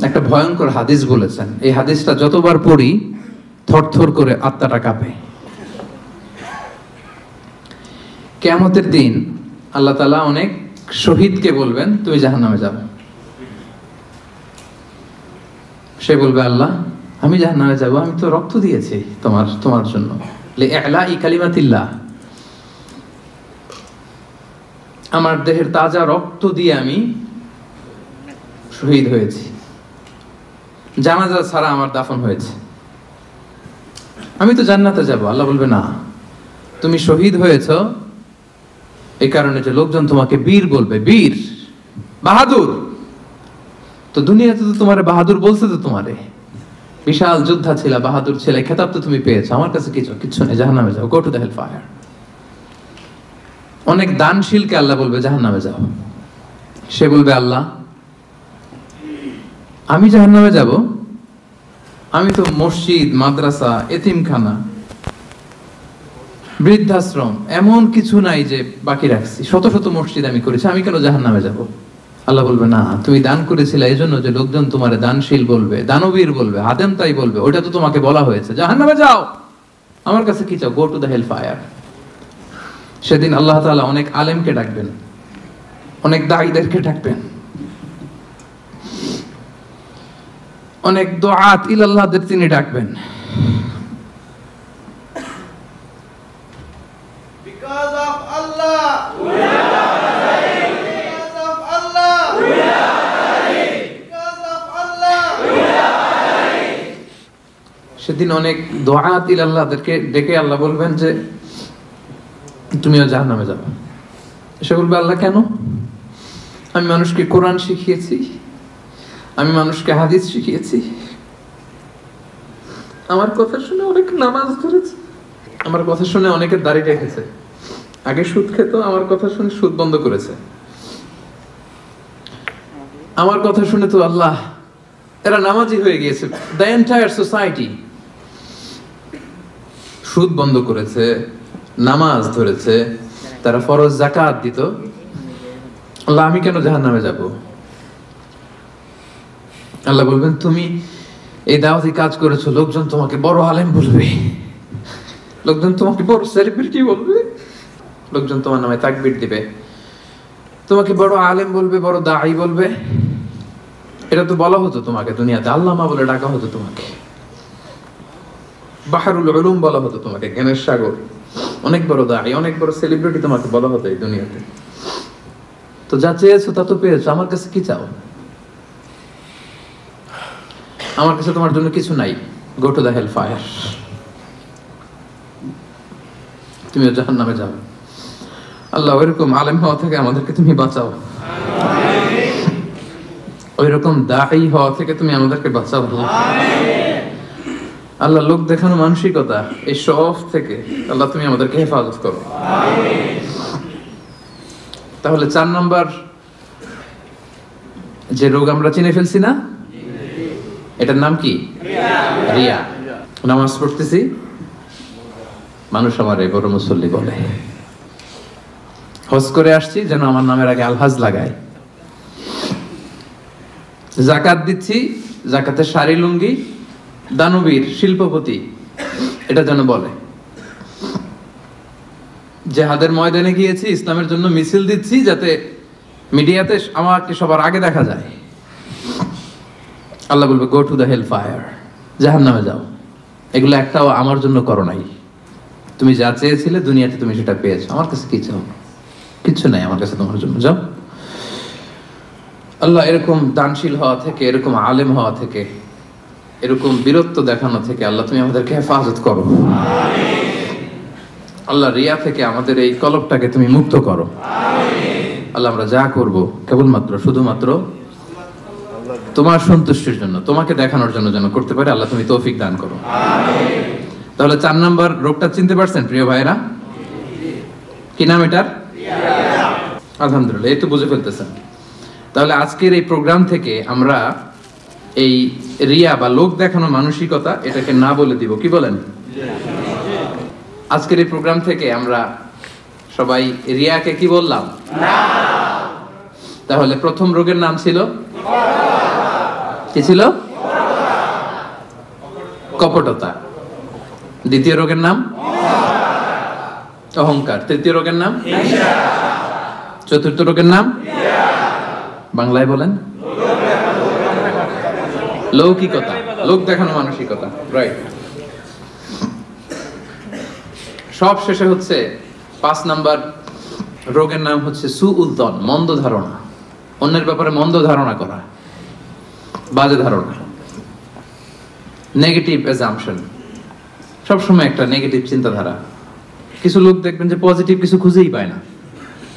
একটা ভয়ঙ্কর হাদিস বলেছেন। এই হাদিসটা যতবার পড়ি থরথর করে আত্মাটা কাঁপে। কিয়ামতের দিন আল্লাহ তাআলা অনেক শহীদকে বলবেন তুমি জাহান্নামে যাও। সে বলবে আল্লাহ আমি জাহান্নামে যাব, আমি তো রক্ত দিয়েছি তোমার জন্য, লিইলাই কালিমাতিল্লাহ, আমার দেহের তাজা রক্ত দিয়ে আমি শহীদ হয়েছি, জানাজা ছাড়া আমার দাফন হয়েছে, আমি তো জান্নাতে যাব। আল্লাহ বলবে না, তুমি শহীদ হয়েছো এই কারণে যে লোকজন তোমাকে বীর বলবে, বীর বাহাদুর। তো দুনিয়াতে তো তোমারে বাহাদুর বলছে, তো তোমারে বিশাল যোদ্ধা ছিল, বাহাদুর ছিল, এই খেতাব তো তুমি পেয়েছো, আমার কাছে কিচ্ছু নেই, জাহান্নামে যাও, go to the hell fire. অনেক দানশীলকে আল্লাহ বলবে জাহান্নামে যাও। সে বলবে আল্লাহ আমি জাহান্নামে যাব, আমি তো মসজিদ, মাদ্রাসা, এতিমখানা, বৃদ্ধাশ্রম এমন কিছু নাই যে বাকি রাখছি, শত শত মসজিদ আমি করেছি, আমি কেন জাহান্নামে যাব? আল্লাহ বলবে না, তুমি দান করেছিলে এই জন্য যে লোকজন তোমার দানশীল বলবে, দানবীর বলবে, হাতেম তাই বলবে, ওইটা তো তোমাকে বলা হয়েছে, জাহান্নামে যাও, আমার কাছে কি চাও, go to the hell fire. সেদিন আল্লাহ তাআলা অনেক আলেমকে ডাকবেন, অনেক দাঈদেরকে ডাকবেন, অনেক দুআত ইলাল্লাহদের তিনি ডাকবেন। Because of Allah, we are ready. Because of Allah, we are ready. Because of Allah, we are ready. সেদিন অনেক দুআত ইলাল্লাহদেরকে ডেকে আল্লাহ বলবেন যে তুমিও জাহান্নামে যাবে। সে বলবে আল্লাহ কেন? আমি মানুষকে কোরআন শিখিয়েছি, আমি মানুষকে হাদিস শিখিয়েছি, আমার কথা শুনে অনেক নামাজ ধরেছে, আমার কথা শুনে অনেকে দাড়ি রেখেছে, আগে সুদ খেত, আমার কথা শুনে সুদ বন্ধ করেছে, আমার কথা শুনে তো আল্লাহ এরা নামাজি হয়ে গিয়েছে। দ্য এন্টায়ার সোসাইটি সুদ বন্ধ করেছে, নামাজ ধরেছে, তারা ফরজ যাকাত দিত, আল্লাহ আমি কেন জাহান্নামে যাব? আল্লাহ বলবেন তুমি এই দাওয়াতি কাজ করেছো, লোকজন তোমাকে বড় আলেম বলবে, লোকজন তোমাকে বড় সেলিব্রিটি বলবে, লোকজন তোমার নামে তাকবীর দিবে, তোমাকে বড় আলেম বলবে, বড় দাঈ বলবে। এটা তো বলা হতো তোমাকে দুনিয়াতে, আল্লামা বলে ডাকা হতো তোমাকে, বাহরুল উলুম বলা হতো তোমাকে, জ্ঞানের সাগর, অনেক বড় দাঈ, অনেক বড় সেলিব্রিটি তোমাকে বলা হতো এই দুনিয়াতে। তো যা চেয়েছো তা তো পেয়েছো, আমার কাছে কি চাও? আমার কাছে তোমার জন্য কিছু নাই, go to the hell fire, তুমিও জাহান্নামে যাও। আল্লাহ ওইরকম আলেম হওয়া থেকে আমাদেরকে তুমি বাঁচাও, ওইরকম দাঈ হওয়া থেকে তুমি আমাদেরকে বাঁচাও। আল্লাহ লোক দেখানো মানসিকতা, এই শখ থেকে আল্লাহ তুমি আমাদেরকে হেফাজত করো। তাহলে 4 নম্বর যে রোগ আমরা চিনে ফেলছি না, এটার নাম কি? রিয়া। নামাজ পড়তেছি, মানুষ আমার এই বড় মুসল্লি বলে, হজ করে আসছি যেন আমার নামের আগে আলহাজ লাগায়, যাকাত দিচ্ছি, যাকাতের শাড়ি লুঙ্গি দানবীর শিল্পপতি এটা যেন বলে, জিহাদের ময়দানে গিয়েছি, ইসলামের জন্য মিছিল দিচ্ছি, যাতে মিডিয়াতে আমাকে সবার আগে দেখা যায়। আল্লাহ বলবে go to the hell fire, জাহান্নামে যাও। এগুলো একটাও আমার জন্য করো নাই, তুমি যা চেয়েছিলে দুনিয়াতে তুমি সেটা পেয়েছো, আমার কাছে কি চাও? কিচ্ছু নাই আমার কাছে তোমার জন্য, যাও। আল্লাহ এরকম দানশীল হওয়া থেকে, এরকম আলেম হওয়া থেকে, এরকম বীরত্ব দেখানো থেকে আল্লাহ তুমি আমাদেরকে হেফাজত করো। আল্লাহ রিয়া থেকে আমাদের এই কলবটাকে তুমি মুক্ত করো। আল্লাহ আমরা যা করব কেবলমাত্র শুধুমাত্র তোমার সন্তুষ্টির জন্য, তোমাকে দেখানোর জন্য যেন করতে পারে, আল্লাহ তুমি তৌফিক দান করো। তাহলে 4 নম্বর রোগটা চিনতে পারছেন প্রিয় ভাইরা? কি নাম এটার? আলহামদুলিল্লাহ, এই তো বুঝে ফেলতেছেন। তাহলে আজকের এই প্রোগ্রাম থেকে আমরা এই রিয়া বা লোক দেখানো মানসিকতা এটাকে না বলে দিব, কি বলেন? আজকের এই প্রোগ্রাম থেকে আমরা সবাই রিয়াকে কি বললাম? তাহলে প্রথম রোগের নাম ছিল কি ছিল? কপটতা। দ্বিতীয় রোগের নাম অহংকার। তৃতীয় রোগের নাম চতুর্থ রোগের নাম বাংলায় বলেন লৌকিকতা, লোক দেখানো মানসিকতা। রাইট। সব শেষে হচ্ছে 5 নাম্বার রোগের নাম হচ্ছে সুউদ্দন, মন্দ ধারণা। অন্যের ব্যাপারে মন্দ ধারণা করা, বাজে ধারণা, নেগেটিভ অ্যাজাম্পশন, সবসময় একটা নেগেটিভ চিন্তাধারা। কিছু লোক দেখবেন যে পজিটিভ কিছু খুঁজেই পায় না,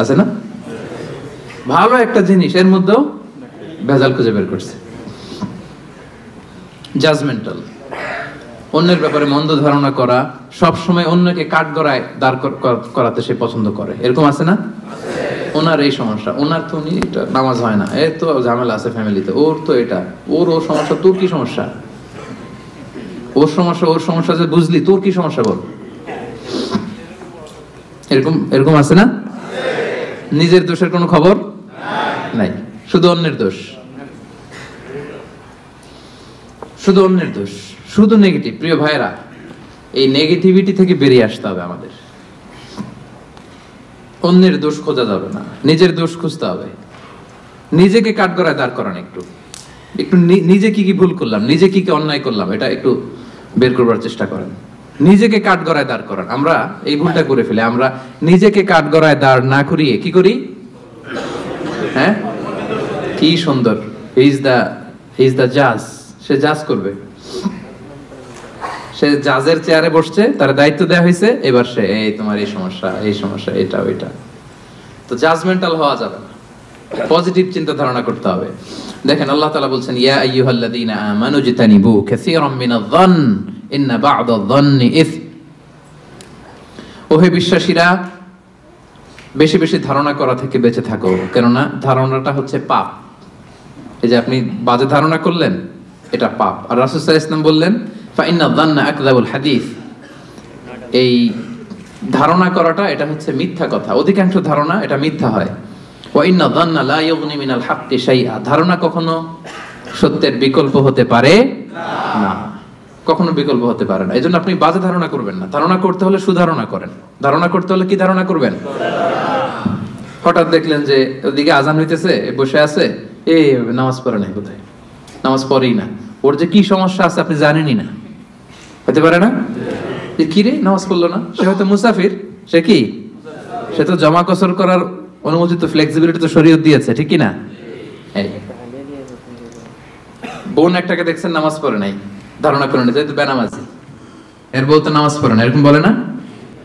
আছে না? ভালো একটা জিনিস এর মধ্যেও ভেজাল খুঁজে বের করছে। জাজমেন্টাল, অন্যের ব্যাপারে মন্দ ধারণা করা, সবসময় অন্যকে কাঠগড়ায় দাঁড় করাতে সে পছন্দ করে, এরকম আছে না? ওনার এই সমস্যা, ওনার তো উনি নামাজ হয় না, এর তো ঝামেলা আছে ফ্যামিলিতে, ওর তো এটা, ওর সমস্যা, তোর কি সমস্যা? ওর সমস্যা যে বুঝলি, তোর কি সমস্যা বল? এরকম আছে না? নিজের দোষের কোনো খবর নাই, শুধু অন্যের দোষ, শুধু অন্যের দোষ, শুধু নেগেটিভ। প্রিয় ভাইরা, এই নেগেটিভিটি থেকে বেরিয়ে আসতে হবে আমাদের। অন্যের দোষ খোঁজা যাবে না, নিজের দোষ খুঁজতে হবে। নিজেকে কাঠগড়ায় দাঁড় করান, একটু নিজে কি কি ভুল করলাম, নিজে কি কি অন্যায় করলাম, এটা একটু বের করবার চেষ্টা করেন। নিজেকে কাঠগড়ায় দাঁড় করান। আমরা এই ভুলটা করে ফেলে, আমরা নিজেকে কাঠগড়ায় দাঁড় না করিয়ে কি করি? হ্যাঁ, কি সুন্দর, হি ইজ দ্য জাজ, সে জাজ করবে, সে জাজের চেয়ারে বসছে, তার দায়িত্ব দেওয়া হয়েছে, এবার সে এই তোমার এই সমস্যা, এটা ওইটা। তো জাজমেন্টাল হওয়া যাবে না, পজিটিভ চিন্তা ধারণা করতে হবে। দেখেন আল্লাহ তাআলা বলছেন, ইয়া আইয়ুহাল্লাযীনা আমানু জিতানিবু কাসীরাম মিনায-যন্ন ইন্না বা'দায-যন্নি ইসম। ওহে বিশ্বাসীরা, বেশি বেশি ধারণা করা থেকে বেঁচে থাকো, কেননা ধারণাটা হচ্ছে পাপ। এই যে আপনি বাজে ধারণা করলেন, এটা পাপ। আর রাসূল সাল্লাল্লাহু আলাইহি ওয়াসাল্লাম বললেন, ফাইন্না যান্না আকযাবুল হাদিস, এই ধারণা করাটা এটা হচ্ছে মিথ্যা কথা, অধিকাংশ ধারণা এটা মিথ্যা হয়। ওয়া ইন্না যান্না লা ইউগনি মিনাল হাক্কি শাইআ, ধারণা কখনো সত্যের বিকল্প হতে পারে না, কখনো বিকল্প হতে পারে না। এজন্য আপনি বাজে ধারণা করবেন না। ধারণা করতে হলে সুধারণা করেন। ধারণা করতে হলে কি ধারণা করবেন? হঠাৎ দেখলেন যে ওদিকে আজান হইতেছে, বসে আছে, এই নামাজ পড়ে নাই, কোথায় নামাজ পড়েই না, ওর যে কি সমস্যা আছে আপনি জানেনই না, হতে পারে না? যে কি রে নামাজ পড়লো না, সে হয়তো মুসাফির, সে কি, সে তো জমা কসর করার অনুমোদিত ফ্লেক্সিবিলিটি তো শরীয়ত দিয়েছে, ঠিক কি না? বোন একটাকে দেখছেন নামাজ পড়ে নাই, ধারণা করে নিতে বেনামাজি, এর বউ তো নামাজ পড়ে না, এরকম বলে না?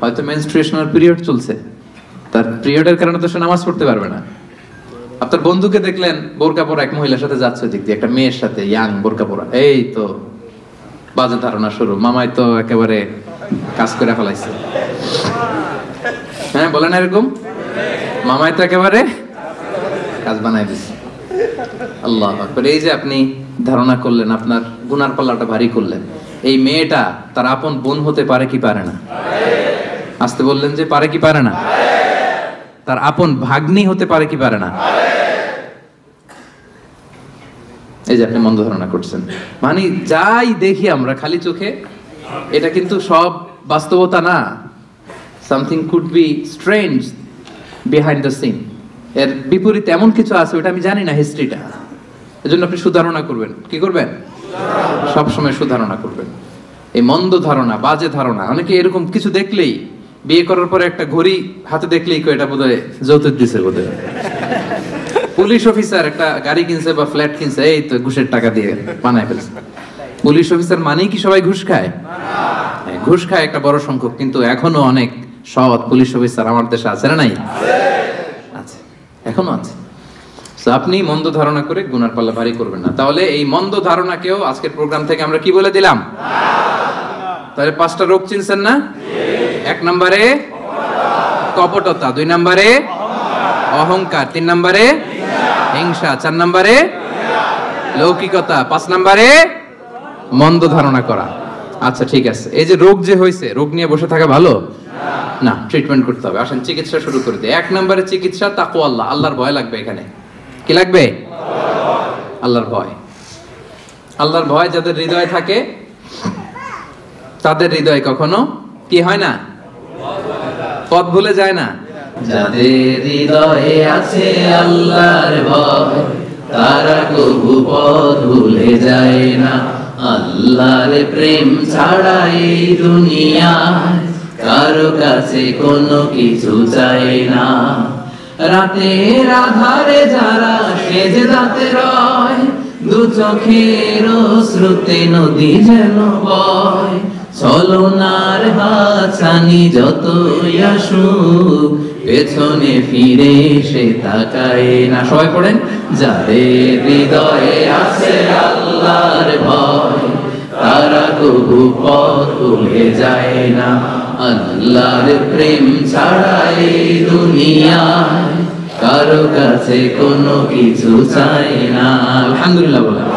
হয়তো মেনস্ট্রুয়েশনাল পিরিয়ড চলছে, তার পিরিয়ডের কারণে তো সে নামাজ পড়তে পারবে না। আপনার বন্ধুকে দেখলেন বোরকা পরা এক মহিলার সাথে যাচ্ছে, দিক দিয়ে একটা মেয়ের সাথে, ইয়াং বোরকা পরা, এই তো বাজে ধারণা শুরু, মামাই তো একেবারে কাজ করে ফেলাইছে। হ্যাঁ, বলে না এরকম? মামাই তো একেবারে কাজ বানাই দিছে। আল্লাহু আকবার। এই যে আপনি ধারণা করলেন, আপনার গুনার পাল্লাটা ভারী করলেন। এই মেয়েটা তার আপন বোন হতে পারে কি পারে না? আসতে বললেন যে পারে কি পারে না? তার আপন ভাগ্নি হতে পারে কি পারে না? এই যে আপনি মন্দ ধারণা করছেন, মানে যাই দেখি আমরা খালি চোখে, এটা কিন্তু সব বাস্তবতা না। Something could be strange behind the scene, এর বিপরীতে এমন কিছু আছে, ওটা আমি জানি না হিস্ট্রিটা। এজন্য আপনি সুধারণা করবেন। কি করবেন? সব সময় সুধারণা করবেন। এই মন্দ ধারণা, বাজে ধারণা, অনেকে এরকম কিছু দেখলেই, বিয়ে করার পরে একটা ঘড়ি হাতে দেখলেই এটা বোধহয় যৌতুক দিছে, বোধহয় পুলিশ অফিসার একটা গাড়ি কিনছে বা ফ্ল্যাট কিনছে, এই তো ঘুষের টাকা দিয়ে বানায় ফেলছে। পুলিশ অফিসার মানেই কি সবাই ঘুষ খায়? ঘুষ খায় একটা বড় সংখ্যক, কিন্তু এখনো অনেক সৎ পুলিশ অফিসার আমার দেশে আছে না? নাই? আছে, এখনো আছে। আপনি মন্দ ধারণা করে গুনার পাল্লা ভারী করবেন না। তাহলে এই মন্দ ধারণাকেও আজকের প্রোগ্রাম থেকে আমরা কি বলে দিলাম? তাহলে 5টা রোগ চিনছেন না? 1 নম্বরে কপটতা, 2 নম্বরে অহংকার, 3 নম্বরে হিংসা, 4 নম্বরে লৌকিকতা, 5 নম্বরে মন্দ ধারণা করা। আচ্ছা ঠিক আছে, এই যে রোগ যে হয়েছে, রোগ নিয়ে বসে থাকা ভালো না, ট্রিটমেন্ট করতে হবে। আসেন চিকিৎসা শুরু করে দিই। 1 নম্বরে চিকিৎসা তাকওয়া, আল্লাহর ভয় লাগবে। এখানে কি লাগবে? আল্লাহর ভয়। আল্লাহর ভয় যাদের হৃদয়ে থাকে তাদের হৃদয় কখনো কি হয় না, পথ ভুলে যায় না। যাদের হৃদয়ে আছে আল্লাহর ভয় তারা কবু পথ ভুলে যায় না। আল্লাহর প্রেম ছাড়া এই দুনিয়ায় কারো কাছে কোনো কিছু চাই না। রাতের আধারে যারা সেজদাতে রয়, দু চোখের শ্রুতে নদী যেন বয়। ছলনার হাতছানি যতই আসুক পেছনে ফিরে সে তাকায় না। সবাই পড়েন, যাদের হৃদয়ে আছে আল্লাহর ভয় তারা কবু পথ ভুলে যায় না। আল্লাহর প্রেম ছাড়া এই দুনিয়ায় কারো কাছে কোনো কিছু চাই না। আলহামদুলিল্লাহ বলেন।